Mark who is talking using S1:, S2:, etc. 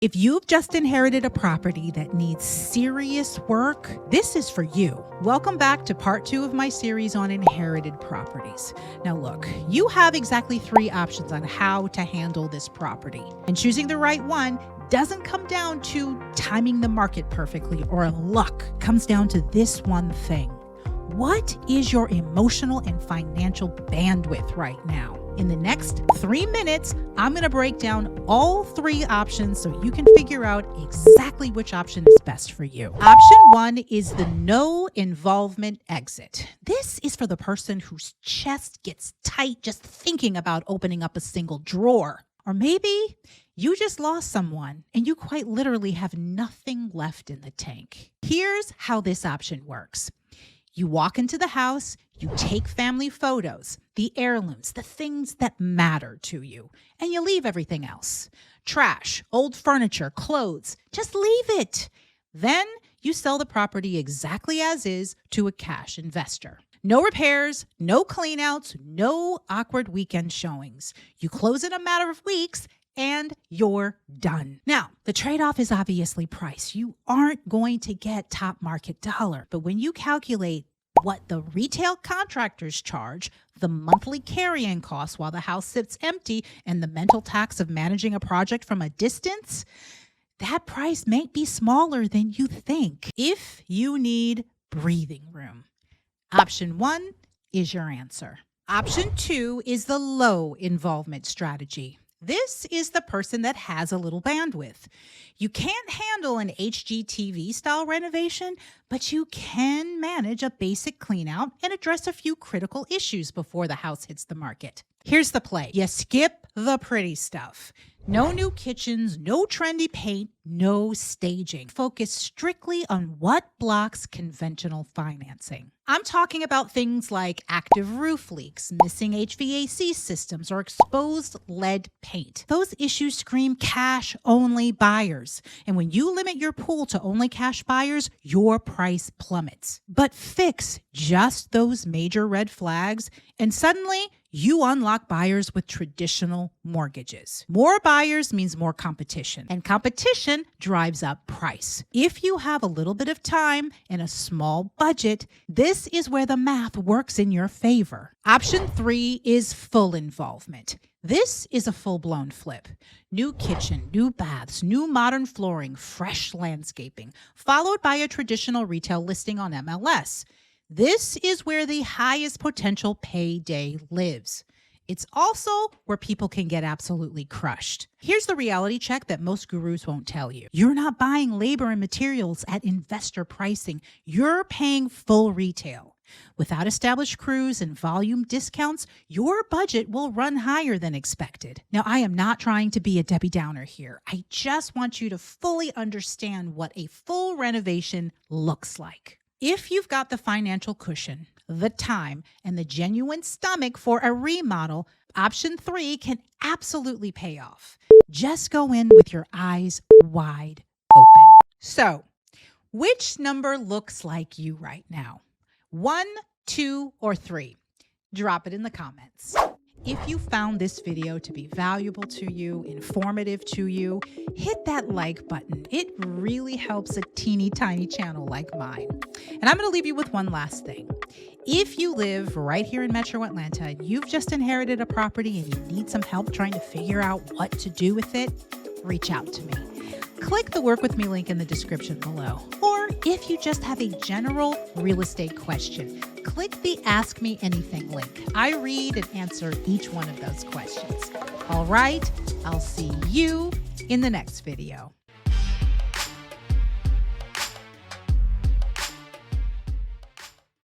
S1: If you've just inherited a property that needs serious work, this is for you. Welcome back to part 2 of my series on inherited properties. Now look, you have exactly 3 options on how to handle this property. And choosing the right one doesn't come down to timing the market perfectly or luck. It comes down to this one thing. What is your emotional and financial bandwidth right now? In the next 3 minutes, I'm going to break down all 3 options so you can figure out exactly which option is best for you. Option 1 is the no involvement exit. This is for the person whose chest gets tight just thinking about opening up a single drawer. Or maybe you just lost someone and you quite literally have nothing left in the tank. Here's how this option works. You walk into the house, you take family photos, the heirlooms, the things that matter to you, and you leave everything else. Trash, old furniture, clothes, just leave it. Then you sell the property exactly as is to a cash investor. No repairs, no cleanouts, no awkward weekend showings. You close in a matter of weeks and you're done. Now, the trade-off is obviously price. You aren't going to get top market dollar, but when you calculate what the retail contractors charge, the monthly carrying costs while the house sits empty, and the mental tax of managing a project from a distance, that price may be smaller than you think if you need breathing room. Option 1 is your answer. Option 2 is the low involvement strategy. This is the person that has a little bandwidth. You can't handle an HGTV style renovation, but you can manage a basic clean out and address a few critical issues before the house hits the market. Here's the play. You skip the pretty stuff. No new kitchens, no trendy paint, no staging. Focus strictly on what blocks conventional financing. I'm talking about things like active roof leaks, missing HVAC systems, or exposed lead paint. Those issues scream cash-only buyers. And when you limit your pool to only cash buyers, your price plummets. But fix just those major red flags, and suddenly you unlock buyers with traditional mortgages. More buyers means more competition, and competition drives up price. If you have a little bit of time and a small budget, this is where the math works in your favor. Option 3 is full involvement. This is a full-blown flip. New kitchen, new baths, new modern flooring, fresh landscaping, followed by a traditional retail listing on MLS. This is where the highest potential payday lives. It's also where people can get absolutely crushed. Here's the reality check that most gurus won't tell you. You're not buying labor and materials at investor pricing. You're paying full retail. Without established crews and volume discounts, your budget will run higher than expected. Now, I am not trying to be a Debbie Downer here. I just want you to fully understand what a full renovation looks like. If you've got the financial cushion, the time, and the genuine stomach for a remodel, option 3 can absolutely pay off. Just go in with your eyes wide open. So, which number looks like you right now? 1, 2, or 3? Drop it in the comments. If you found this video to be valuable to you, informative to you, hit that like button. It really helps a teeny tiny channel like mine. And I'm going to leave you with one last thing. If you live right here in Metro Atlanta and you've just inherited a property and you need some help trying to figure out what to do with it, reach out to me. Click the Work With Me link in the description below. Or if you just have a general real estate question, click the Ask Me Anything link. I read and answer each one of those questions. All right, I'll see you in the next video.